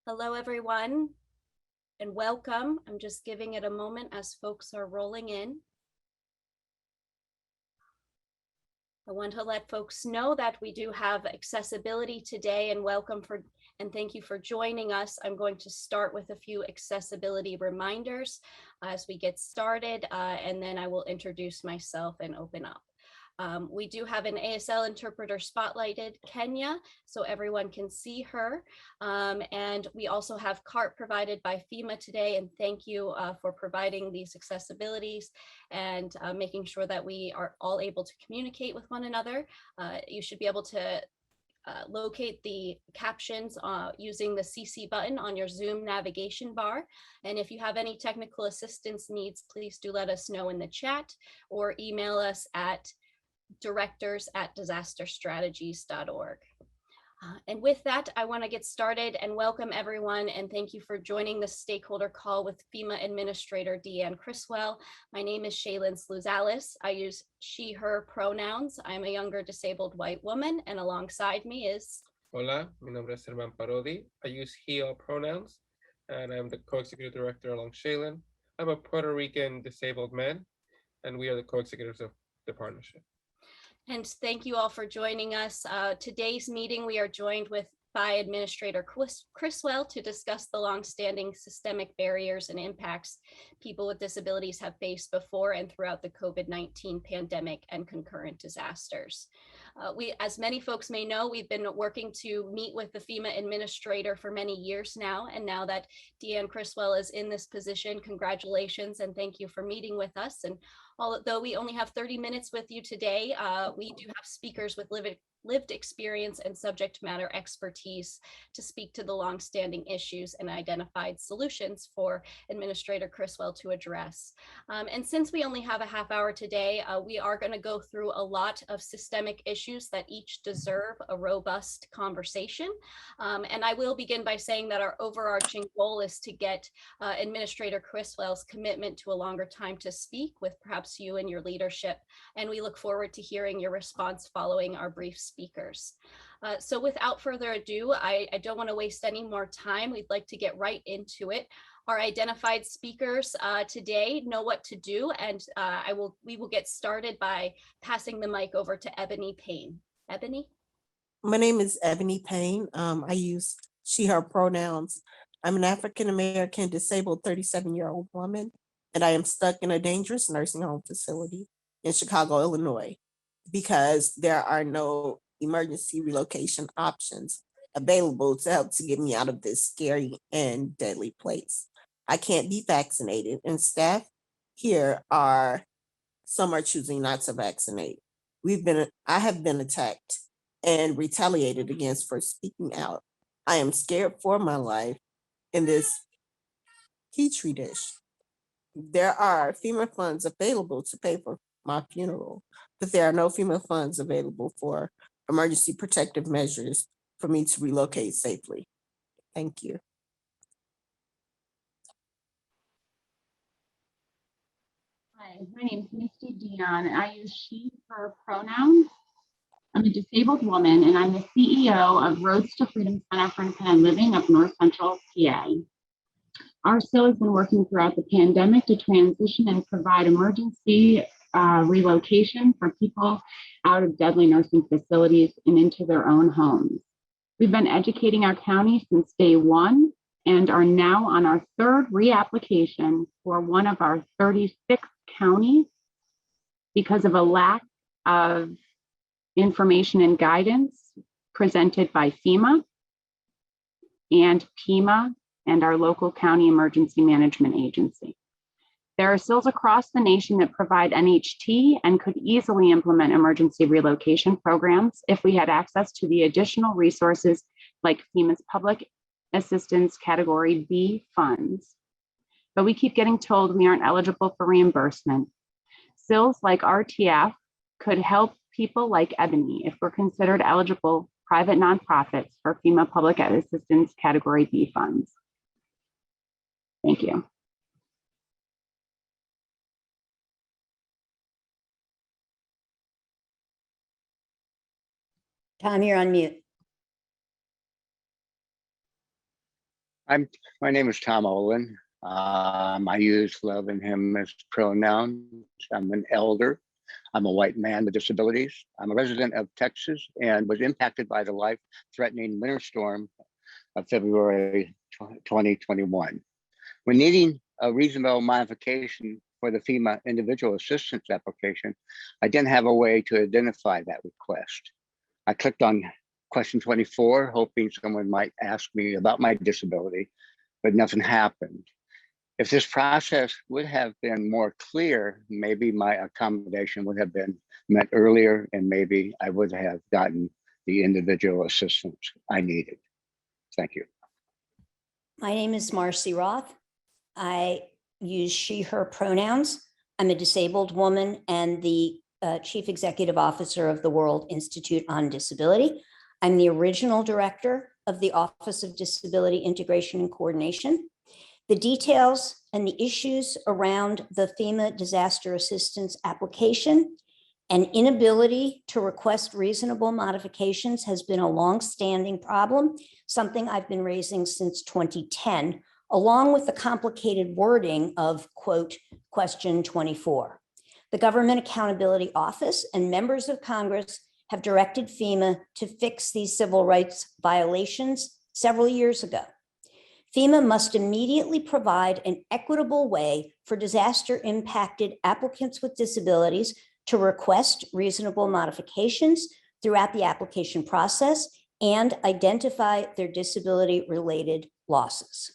Hello, everyone, and welcome. I'm just giving it a moment as folks are rolling in. I want to let folks know that we do have accessibility today, and thank you for joining us. I'm going to start with a few accessibility reminders as we get started, and then I will introduce myself and open up. We do have an ASL interpreter spotlighted, Kenya, so everyone can see her. And we also have CART provided by Fema today, and thank you for providing these accessibilities and making sure that we are all able to communicate with one another. You should be able to locate the captions using the CC button on your Zoom navigation bar. And if you have any technical assistance needs, please do let us know in the chat or email us at directors@disasterstrategies.org. And with that, I want to get started and welcome everyone, and thank you for joining the stakeholder call with FEMA Administrator Deanne Criswell. My name is Shaylin Sluzales. I use she, her pronouns. I'm a younger disabled white woman, and alongside me is... Hola, mi nombre es Herman Parodi. I use he, all pronouns, and I'm the co-executive director along Shaylin. I'm a Puerto Rican disabled man, and we are the co-executives of the partnership. And thank you all for joining us. Today's meeting, we are joined by Administrator Criswell to discuss the longstanding systemic barriers and impacts people with disabilities have faced before and throughout the COVID-19 pandemic and concurrent disasters. As many folks may know, we've been working to meet with the FEMA administrator for many years now. And now that Deanne Criswell is in this position, congratulations and thank you for meeting with us. And although we only have 30 minutes with you today, we do have speakers with lived experience and subject matter expertise to speak to the longstanding issues and identified solutions for Administrator Criswell to address. And since we only have a half hour today, we are going to go through a lot of systemic issues that each deserve a robust conversation. And I will begin by saying that our overarching goal is to get Administrator Criswell's commitment to a longer time to speak with perhaps you and your leadership. And we look forward to hearing your response following our brief speakers. So without further ado, I don't want to waste any more time. We'd like to get right into it. Our identified speakers today know what to do, and we will get started by passing the mic over to Ebony Payne. Ebony? My name is Ebony Payne. I use she, her pronouns. I'm an African-American disabled 37-year-old woman, and I am stuck in a dangerous nursing home facility in Chicago, Illinois, because there are no emergency relocation options available to help to get me out of this scary and deadly place. I can't be vaccinated, and staff here some are choosing not to vaccinate. I have been attacked and retaliated against for speaking out. I am scared for my life in this petri dish. There are FEMA funds available to pay for my funeral, but there are no FEMA funds available for emergency protective measures for me to relocate safely. Thank you. Hi, my name is Misty Deanne. I use she, her pronouns. I'm a disabled woman, and I'm the CEO of Roads to Freedom Center for Independent Living of North Central PA. Our CIL has been working throughout the pandemic to transition and provide emergency relocation for people out of deadly nursing facilities and into their own homes. We've been educating our county since day one and are now on our third reapplication for one of our 36 counties because of a lack of information and guidance presented by FEMA and PEMA and our local county emergency management agency. There are CILs across the nation that provide NHT and could easily implement emergency relocation programs if we had access to the additional resources like FEMA's Public Assistance Category B funds. But we keep getting told we aren't eligible for reimbursement. CILs like RTF could help people like Ebony if we're considered eligible private nonprofits for FEMA Public Assistance Category B funds. Thank you. Tom, you're on mute. My name is Tom Olin. I use love and him as pronouns. I'm an elder. I'm a white man with disabilities. I'm a resident of Texas and was impacted by the life-threatening winter storm of February 2021. When needing a reasonable modification for the FEMA individual assistance application, I didn't have a way to identify that request. I clicked on question 24, hoping someone might ask me about my disability, but nothing happened. If this process would have been more clear, maybe my accommodation would have been met earlier, and maybe I would have gotten the individual assistance I needed. Thank you. My name is Marcy Roth. I use she, her pronouns. I'm a disabled woman and the Chief Executive Officer of the World Institute on Disability. I'm the original director of the Office of Disability Integration and Coordination. The details and the issues around the FEMA disaster assistance application and inability to request reasonable modifications has been a longstanding problem, something I've been raising since 2010, along with the complicated wording of, quote, question 24. The Government Accountability Office and members of Congress have directed FEMA to fix these civil rights violations several years ago. FEMA must immediately provide an equitable way for disaster impacted applicants with disabilities to request reasonable modifications throughout the application process and identify their disability related losses.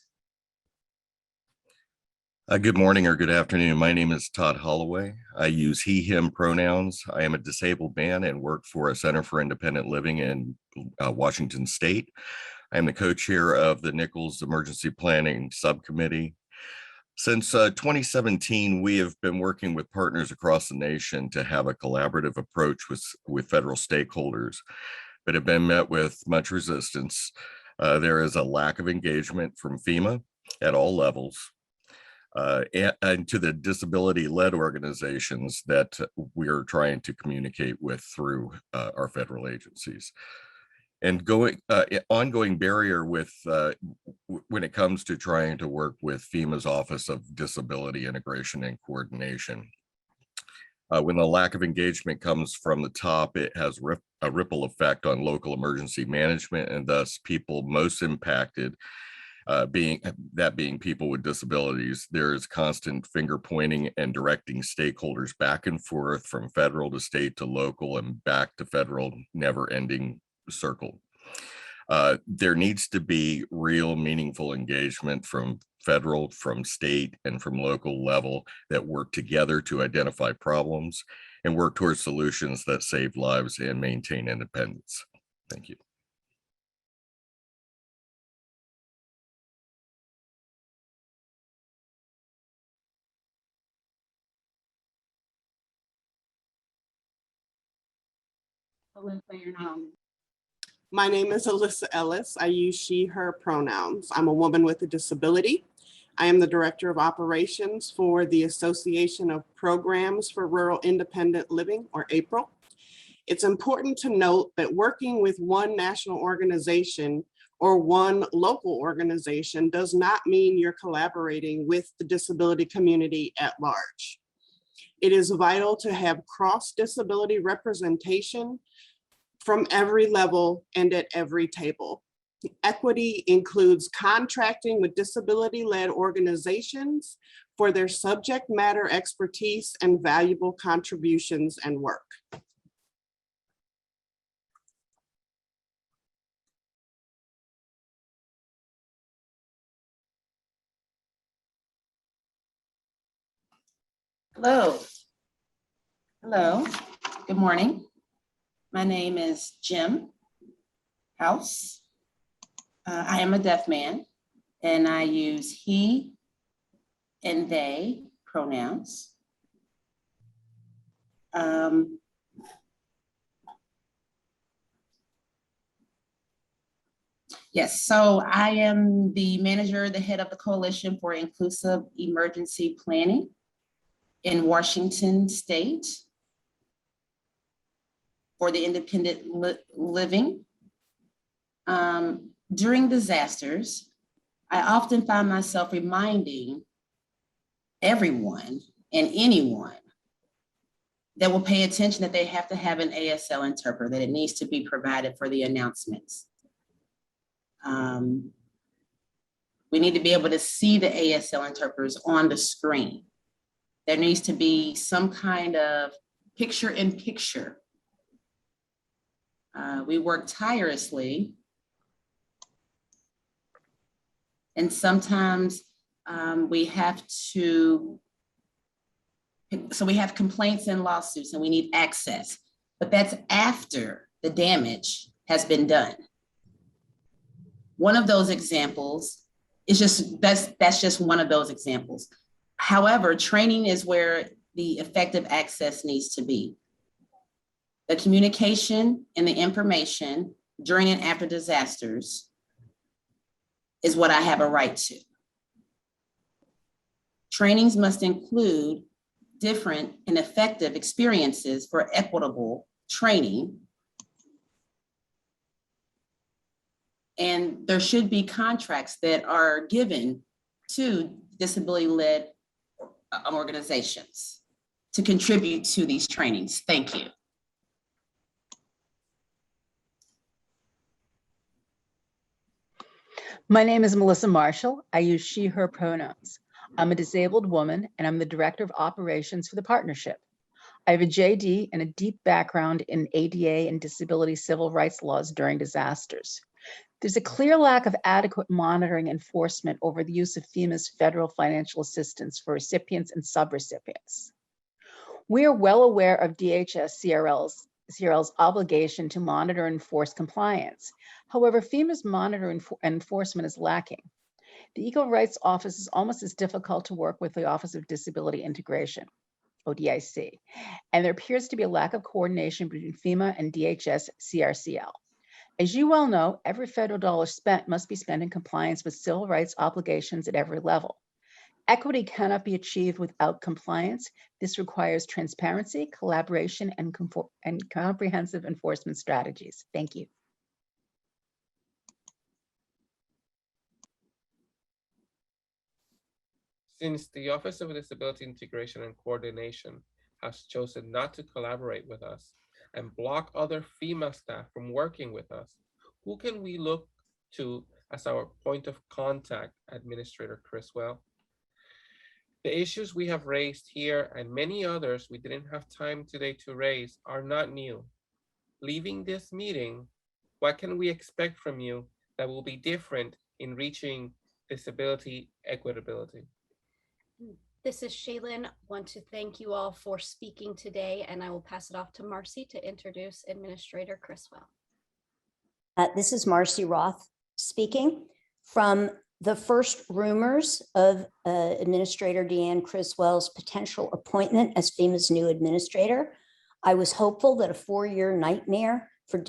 Good morning or good afternoon. My name is Todd Holloway. I use he, him pronouns. I am a disabled man and work for a Center for Independent Living in Washington State. I am the co-chair of the Nichols Emergency Planning Subcommittee. Since 2017, we have been working with partners across the nation to have a collaborative approach with federal stakeholders, but have been met with much resistance. There is a lack of engagement from FEMA at all levels. And to the disability-led organizations that we are trying to communicate with through our federal agencies. And ongoing barrier with when it comes to trying to work with FEMA's Office of Disability Integration and Coordination. When the lack of engagement comes from the top, it has a ripple effect on local emergency management, and thus people most impacted being people with disabilities. There is constant finger pointing and directing stakeholders back and forth from federal to state to local and back to federal, never ending circle. There needs to be real meaningful engagement from federal, from state, and from local level that work together to identify problems and work towards solutions that save lives and maintain independence. Thank you. Alyssa, you're not on. My name is Alyssa Ellis. I use she, her pronouns. I'm a woman with a disability. I am the Director of Operations for the Association of Programs for Rural Independent Living, or APRIL. It's important to note that working with one national organization or one local organization does not mean you're collaborating with the disability community at large. It is vital to have cross-disability representation from every level and at every table. Equity includes contracting with disability-led organizations for their subject matter expertise and valuable contributions and work. Hello. Hello. Good morning. My name is Jim House. I am a deaf man and I use he and they pronouns. Yes, so I am the manager, the head of the Coalition for Inclusive Emergency Planning in Washington State for the independent living. During disasters, I often find myself reminding everyone and anyone that will pay attention that they have to have an ASL interpreter, that it needs to be provided for the announcements. We need to be able to see the ASL interpreters on the screen. There needs to be some kind of picture-in-picture. We work tirelessly, and sometimes we have complaints and lawsuits and we need access, but that's after the damage has been done. One of those examples is that's just one of those examples. However, training is where the effective access needs to be. The communication and the information during and after disasters is what I have a right to. Trainings must include different and effective experiences for equitable training. And there should be contracts that are given to disability-led organizations to contribute to these trainings. Thank you. My name is Melissa Marshall. I use she, her pronouns. I'm a disabled woman and I'm the Director of Operations for the partnership. I have a JD and a deep background in ADA and disability civil rights laws during disasters. There's a clear lack of adequate monitoring enforcement over the use of FEMA's federal financial assistance for recipients and subrecipients. We are well aware of DHS CRL's obligation to monitor and enforce compliance. However, FEMA's enforcement is lacking. The Equal Rights Office is almost as difficult to work with the Office of Disability Integration, ODIC, and there appears to be a lack of coordination between FEMA and DHS CRCL. As you well know, every federal dollar spent must be spent in compliance with civil rights obligations at every level. Equity cannot be achieved without compliance. This requires transparency, collaboration, and comprehensive enforcement strategies. Thank you. Since the Office of Disability Integration and Coordination has chosen not to collaborate with us and block other FEMA staff from working with us, who can we look to as our point of contact, Administrator Criswell? The issues we have raised here and many others we didn't have time today to raise are not new. Leaving this meeting, what can we expect from you that will be different in reaching disability equitability? This is Shaylin. Want to thank you all for speaking today, and I will pass it off to Marcy to introduce Administrator Criswell. This is Marcy Roth speaking. From the first rumors of Administrator Deanne Criswell's potential appointment as FEMA's new administrator, I was hopeful that a 4-year nightmare for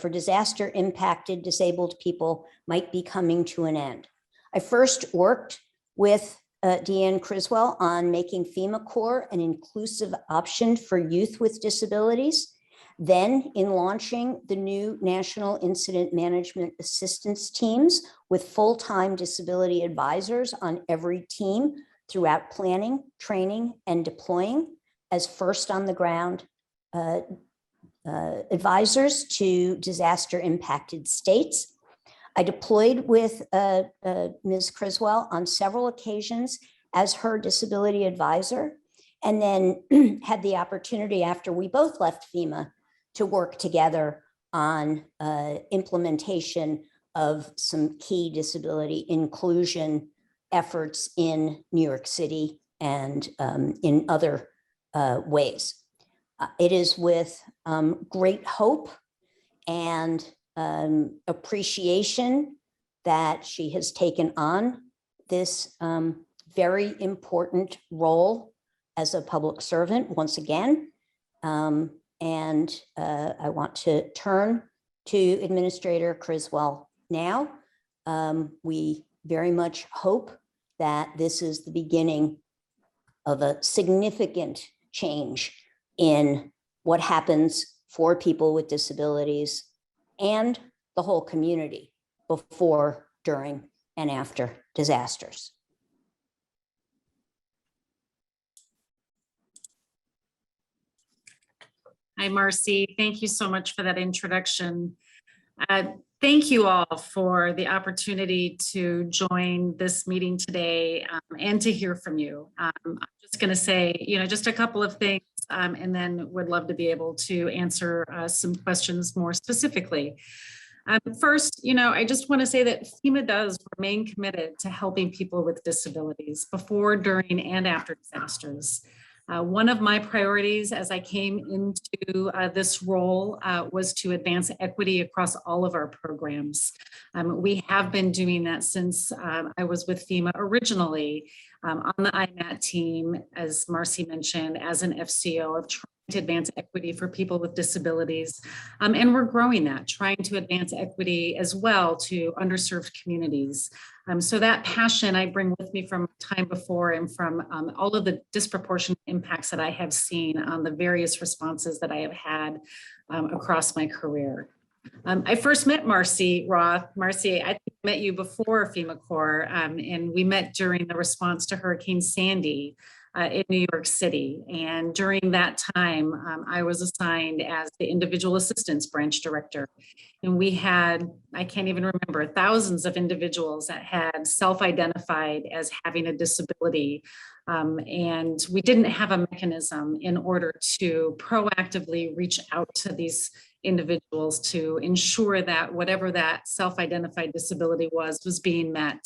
disaster impacted disabled people might be coming to an end. I first worked with Deanne Criswell on making FEMA Core an inclusive option for youth with disabilities, then in launching the new National Incident Management Assistance Teams with full-time disability advisors on every team throughout planning, training, and deploying as first on the ground advisors to disaster impacted states. I deployed with Ms. Criswell on several occasions as her disability advisor, and then had the opportunity after we both left FEMA to work together on implementation of some key disability inclusion efforts in New York City and in other ways. It is with great hope and appreciation that she has taken on this very important role as a public servant once again. And I want to turn to Administrator Criswell now. We very much hope that this is the beginning of a significant change in what happens for people with disabilities and the whole community before during, and after disasters. Hi, Marcy. Thank you so much for that introduction. Thank you all for the opportunity to join this meeting today and to hear from you. I'm just going to say, just a couple of things and then would love to be able to answer some questions more specifically. First, I just want to say that FEMA does remain committed to helping people with disabilities before, during, and after disasters. One of my priorities as I came into this role was to advance equity across all of our programs. We have been doing that since I was with FEMA originally on the IMAT team, as Marcy mentioned, as an FCO of trying to advance equity for people with disabilities. And we're growing that, trying to advance equity as well to underserved communities. So that passion I bring with me from time before and from all of the disproportionate impacts that I have seen on the various responses that I have had across my career. I first met Marcy Roth. Marcy, I met you before FEMA Corps, and we met during the response to Hurricane Sandy in New York City. And during that time, I was assigned as the individual assistance branch director. And we had, I can't even remember, thousands of individuals that had self-identified as having a disability. And we didn't have a mechanism in order to proactively reach out to these individuals to ensure that whatever that self-identified disability was being met.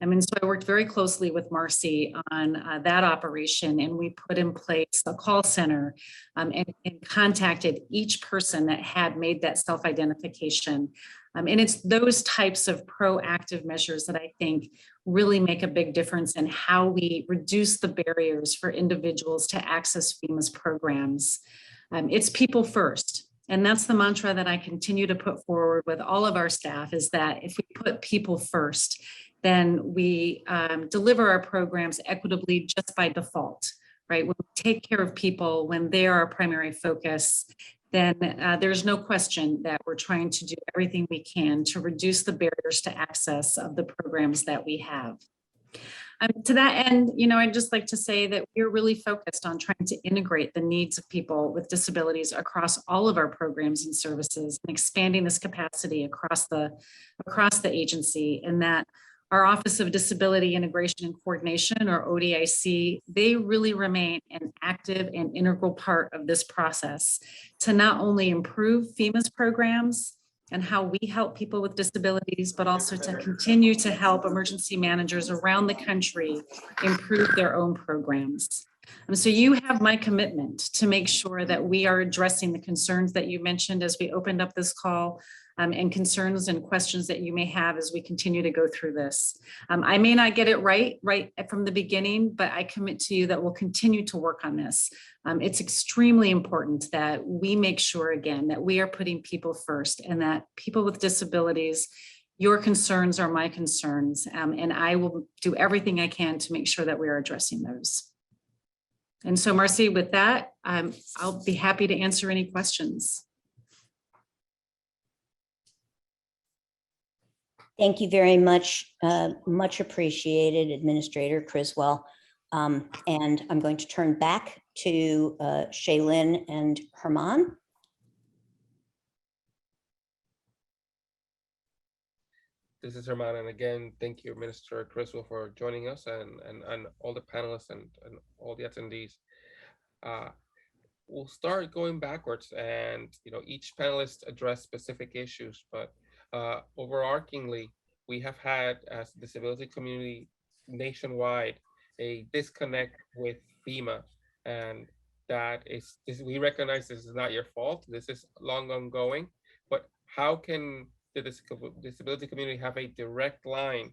And so I worked very closely with Marcy on that operation, and we put in place a call center and contacted each person that had made that self-identification. And it's those types of proactive measures that I think really make a big difference in how we reduce the barriers for individuals to access FEMA's programs. It's people first. And that's the mantra that I continue to put forward with all of our staff, is that if we put people first, then we deliver our programs equitably just by default, right? When we take care of people, when they are our primary focus, then there's no question that we're trying to do everything we can to reduce the barriers to access of the programs that we have. To that end, I'd just like to say that we're really focused on trying to integrate the needs of people with disabilities across all of our programs and services, and expanding this capacity across the agency, and that our Office of Disability Integration and Coordination, or ODIC, they really remain an active and integral part of this process to not only improve FEMA's programs and how we help people with disabilities, but also to continue to help emergency managers around the country improve their own programs. So you have my commitment to make sure that we are addressing the concerns that you mentioned as we opened up this call, and concerns and questions that you may have as we continue to go through this. I may not get it right from the beginning, but I commit to you that we'll continue to work on this. It's extremely important that we make sure, again, that we are putting people first, and that people with disabilities, your concerns are my concerns, and I will do everything I can to make sure that we are addressing those. And so, Marcy, with that, I'll be happy to answer any questions. Thank you very much. Much appreciated, Administrator Criswell. And I'm going to turn back to Shaylin and Herman. This is Herman, and again, thank you, Minister Criswell, for joining us, and all the panelists and all the attendees. We'll start going backwards, and each panelist address specific issues, but overarchingly, we have had, as a disability community nationwide, a disconnect with FEMA, and we recognize this is not your fault. This is long ongoing, but how can the disability community have a direct line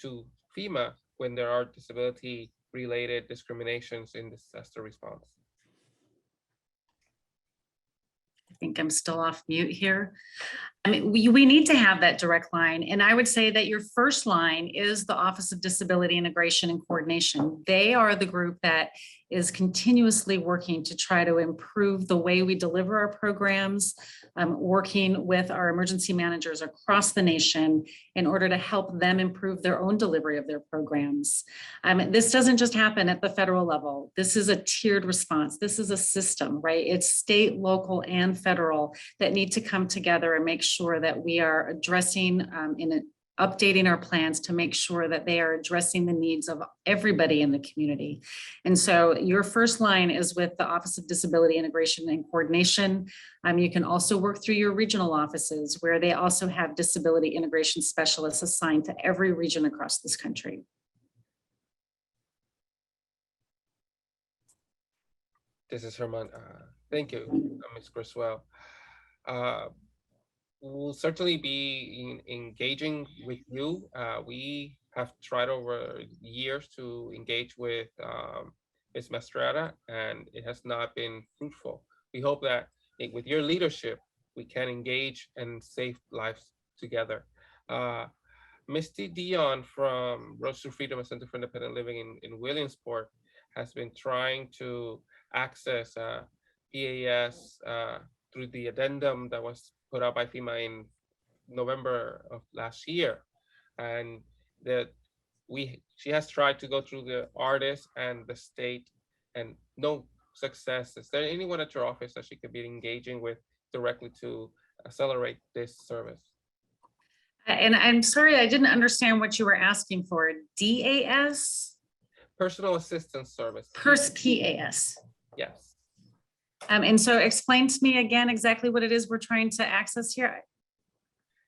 to FEMA when there are disability-related discriminations in disaster response? I think I'm still off mute here. I mean, we need to have that direct line. And I would say that your first line is the Office of Disability Integration and Coordination. They are the group that is continuously working to try to improve the way we deliver our programs, working with our emergency managers across the nation in order to help them improve their own delivery of their programs. This doesn't just happen at the federal level. This is a tiered response. This is a system, right? It's state, local, and federal that need to come together and make sure that we are addressing updating our plans to make sure that they are addressing the needs of everybody in the community. And so your first line is with the Office of Disability Integration and Coordination. You can also work through your regional offices where they also have disability integration specialists assigned to every region across this country. This is Herman. Thank you, Ms. Criswell. We'll certainly be engaging with you. We have tried over years to engage with Ms. Mastrada, and it has not been fruitful. We hope that with your leadership, we can engage and save lives together. Misty Dion from Road to Freedom Center for Independent Living in Williamsport has been trying to access PAS through the addendum that was put out by Fema in November of last year. And she has tried to go through the artist and the state and no success. Is there anyone at your office that she could be engaging with directly to accelerate this service? And I'm sorry, I didn't understand what you were asking for. DAS? Personal Assistance Service. PAS. Yes. And so explain to me again exactly what it is we're trying to access here.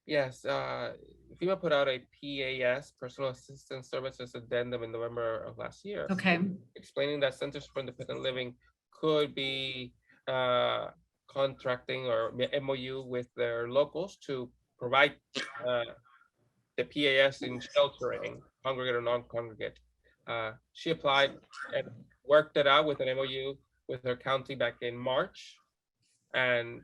Yes, FEMA put out a PAS, Personal Assistance Services Addendum in November of last year. Okay. Explaining that Centers for Independent Living could be contracting or MOU with their locals to provide the PAS in sheltering, congregate or non-congregate. She applied and worked it out with an MOU with her county back in March, and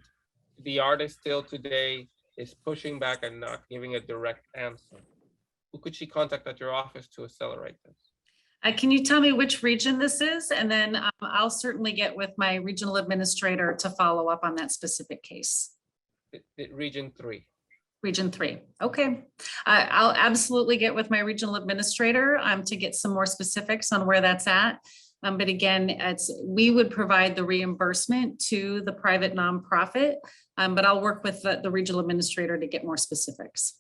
the artist still today is pushing back and not giving a direct answer. Who could she contact at your office to accelerate this? Can you tell me which region this is? And then I'll certainly get with my regional administrator to follow up on that specific case. Region 3. Region 3. Okay. I'll absolutely get with my regional administrator to get some more specifics on where that's at. But again, we would provide the reimbursement to the private nonprofit, but I'll work with the regional administrator to get more specifics.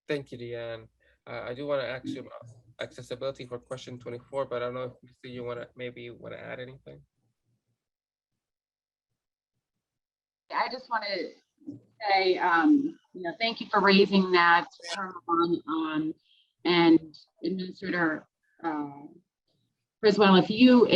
Thank you, Deanne. I do want to ask you about accessibility for question 24, but I don't know if you want to add anything. I just want to say, thank you for raising that, and Administrator Criswell, if you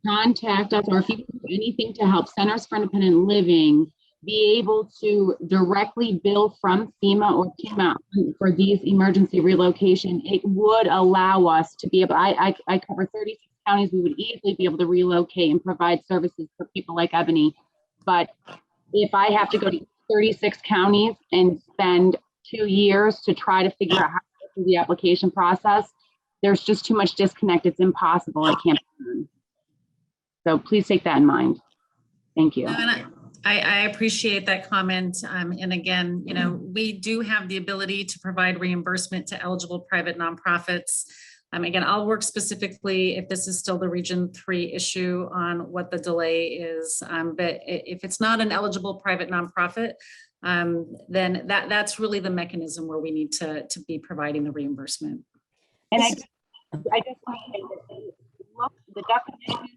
contact us, or if you do anything to help Centers for Independent Living be able to directly bill from FEMA or FEMA for these emergency relocation, it would allow us to be able, I cover 36 counties, we would easily be able to relocate and provide services for people like Ebony. But if I have to go to 36 counties and spend 2 years to try to figure out how to go through the application process, there's just too much disconnect. It's impossible. It can't be done. So please take that in mind. Thank you. I appreciate that comment. And again, we do have the ability to provide reimbursement to eligible private nonprofits. Again, I'll work specifically if this is still the Region 3 issue on what the delay is. But if it's not an eligible private nonprofit, then that's really the mechanism where we need to be providing the reimbursement. And I just want to say that look, the definition,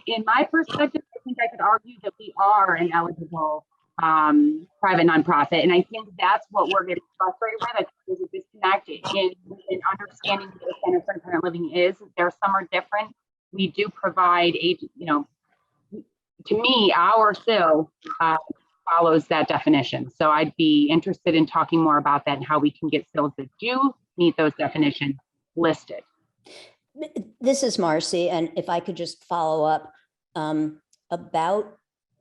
in my perspective, I think I could argue that we are an eligible private nonprofit. And I think that's what we're getting frustrated with. I think there's a disconnect in understanding what the Center for Independent Living is. Some are different. We do provide to me, our SIL follows that definition. So I'd be interested in talking more about that and how we can get SILs that do meet those definitions listed. This is Marcy, and if I could just follow up, about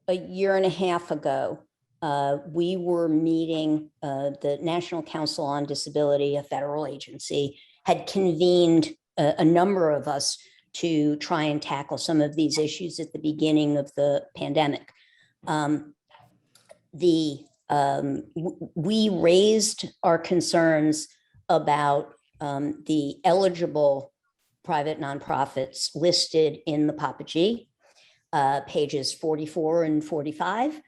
a year and a half ago, we were meeting, the National Council on Disability, a federal agency, had convened a number of us to try and tackle some of these issues at the beginning of the pandemic. We raised our concerns about the eligible private nonprofits listed in the Papa G, pages 44 and 45.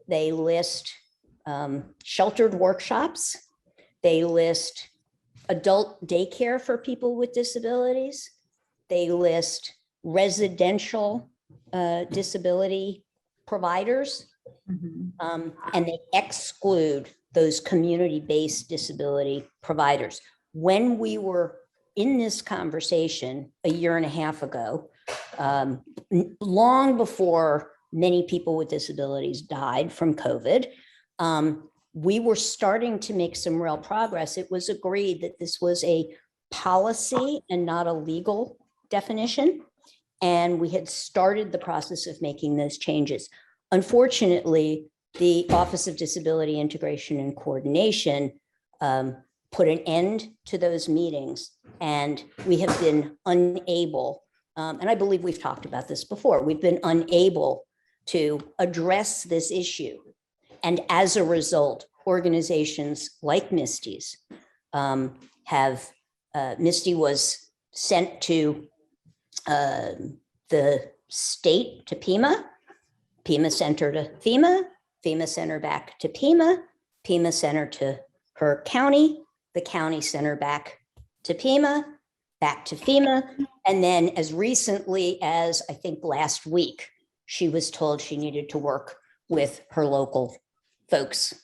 They list sheltered workshops. They list adult daycare for people with disabilities. They list residential disability providers, and they exclude those community-based disability providers. When we were in this conversation a year and a half ago, long before many people with disabilities died from COVID, we were starting to make some real progress. It was agreed that this was a policy and not a legal definition. And we had started the process of making those changes. Unfortunately, the Office of Disability Integration and Coordination put an end to those meetings, and we have been unable, and I believe we've talked about this before, we've been unable to address this issue. And as a result, organizations like Misty's Misty was sent to the state, to Pema, Pema sent her to Fema, Fema sent her back to Pema, Pema sent her to her county, the county sent her back to Pema, back to Fema. And then as recently as I think last week, she was told she needed to work with her local folks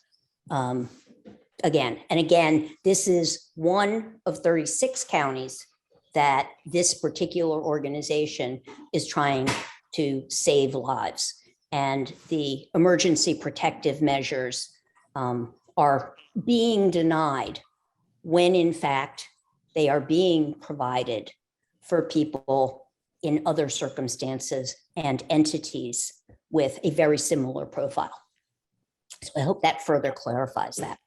again. And again, this is one of 36 counties that this particular organization is trying to save lives. And the emergency protective measures are being denied when in fact they are being provided for people in other circumstances and entities with a very similar profile. So I hope that further clarifies that.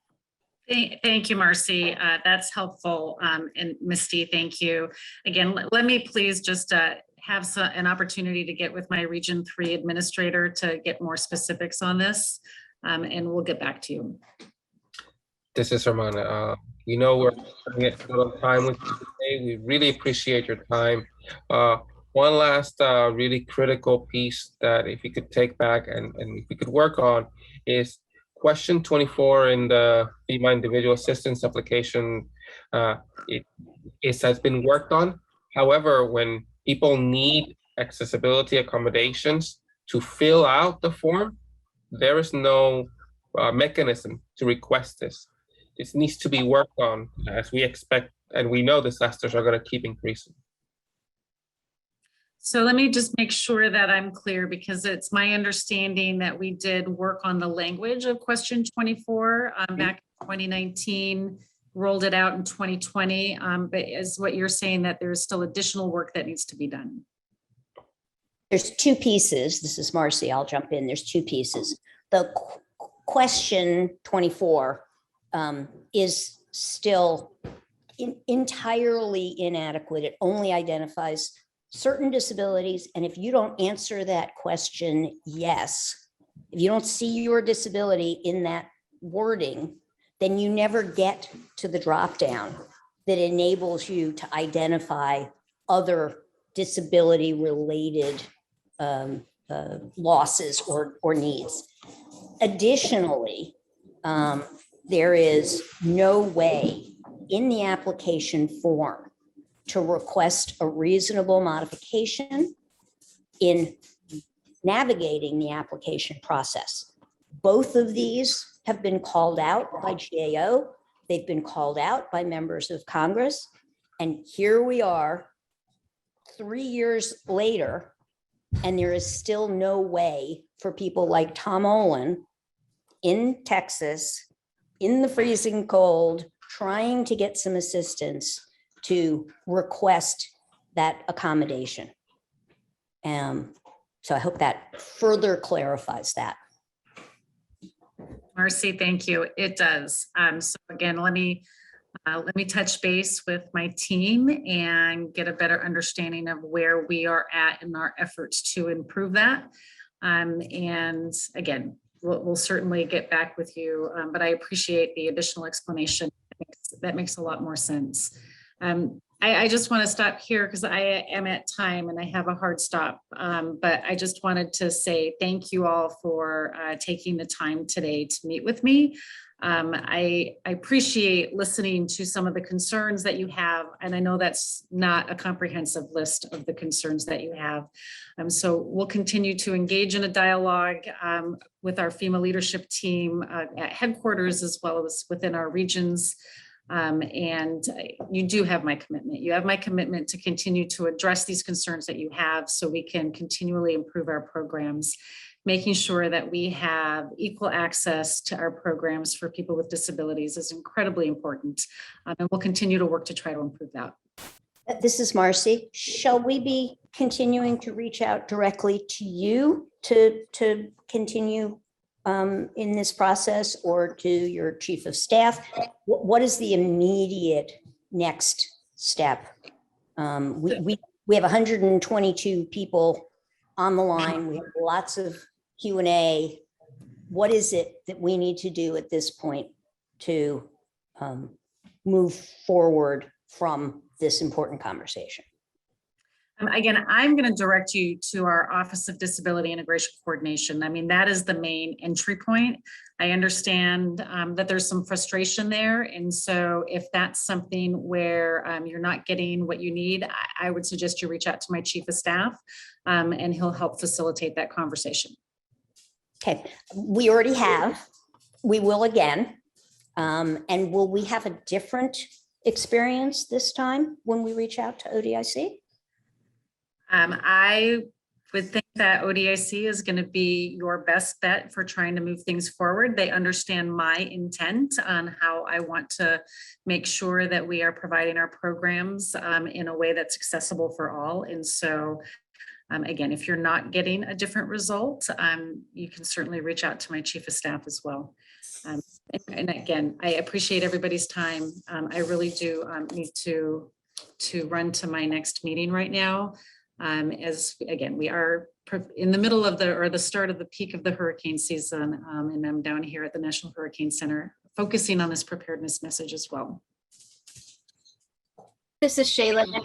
Thank you, Marcy. That's helpful. And Misty, thank you. Again, let me please just have an opportunity to get with my Region 3 administrator to get more specifics on this, and we'll get back to you. This is Ramona. You know, we're spending a lot of time with you today. We really appreciate your time. One last really critical piece that if you could take back and if we could work on is question 24 in the Fema individual assistance application. It has been worked on. However, when people need accessibility accommodations to fill out the form, there is no mechanism to request this. This needs to be worked on as we expect, and we know disasters are going to keep increasing. So let me just make sure that I'm clear, because it's my understanding that we did work on the language of question 24 back in 2019, rolled it out in 2020. But is what you're saying that there's still additional work that needs to be done? There's two pieces. This is Marcy, I'll jump in. There's two pieces. The question 24 is still entirely inadequate. It only identifies certain disabilities. And if you don't answer that question, yes, if you don't see your disability in that wording, then you never get to the drop down that enables you to identify other disability related losses or needs. Additionally, there is no way in the application form to request a reasonable modification in navigating the application process. Both of these have been called out by GAO. They've been called out by members of Congress. And here we are 3 years later, and there is still no way for people like Tom Olin in Texas, in the freezing cold, trying to get some assistance to request that accommodation. So I hope that further clarifies that. Marcy, thank you. It does. So again, let me touch base with my team and get a better understanding of where we are at in our efforts to improve that. And again, we'll certainly get back with you, but I appreciate the additional explanation. That makes a lot more sense. I just want to stop here because I am at time and I have a hard stop. But I just wanted to say thank you all for taking the time today to meet with me. I appreciate listening to some of the concerns that you have, and I know that's not a comprehensive list of the concerns that you have. So we'll continue to engage in a dialogue with our FEMA leadership team at headquarters as well as within our regions. And you do have my commitment. You have my commitment to continue to address these concerns that you have so we can continually improve our programs, making sure that we have equal access to our programs for people with disabilities is incredibly important. And we'll continue to work to try to improve that. This is Marcy. Shall we be continuing to reach out directly to you to continue in this process, or to your chief of staff? What is the immediate next step? We have 122 people on the line. We have lots of Q&A. What is it that we need to do at this point to move forward from this important conversation? Again, I'm going to direct you to our Office of Disability Integration Coordination. I mean, that is the main entry point. I understand that there's some frustration there. And so if that's something where you're not getting what you need, I would suggest you reach out to my chief of staff and he'll help facilitate that conversation. Okay, we already have, we will again. And will we have a different experience this time when we reach out to ODIC? I would think that ODIC is going to be your best bet for trying to move things forward. They understand my intent on how I want to make sure that we are providing our programs in a way that's accessible for all. And so, again, if you're not getting a different result, you can certainly reach out to my chief of staff as well. And again, I appreciate everybody's time. I really do need to run to my next meeting right now. As again, we are in the middle of the start of the peak of the hurricane season, and I'm down here at the National Hurricane Center focusing on this preparedness message as well. This is Shayla. I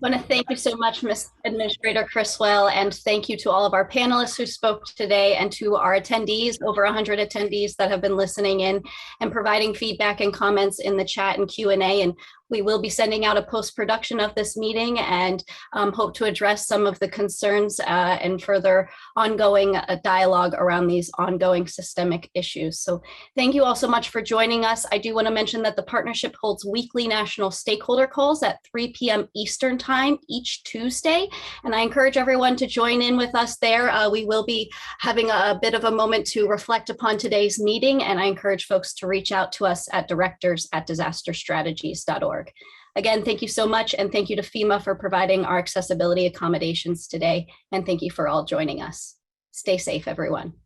want to thank you so much, Ms. Administrator Criswell, and thank you to all of our panelists who spoke today and to our attendees, over 100 attendees that have been listening in and providing feedback and comments in the chat and Q&A. And we will be sending out a post-production of this meeting and hope to address some of the concerns and further ongoing dialogue around these ongoing systemic issues. So thank you all so much for joining us. I do want to mention that the partnership holds weekly national stakeholder calls at 3 p.m. Eastern time each Tuesday. And I encourage everyone to join in with us there. We will be having a bit of a moment to reflect upon today's meeting. And I encourage folks to reach out to us at directors@disasterstrategies.org. Again, thank you so much. And thank you to FEMA for providing our accessibility accommodations today. And thank you for all joining us. Stay safe, everyone.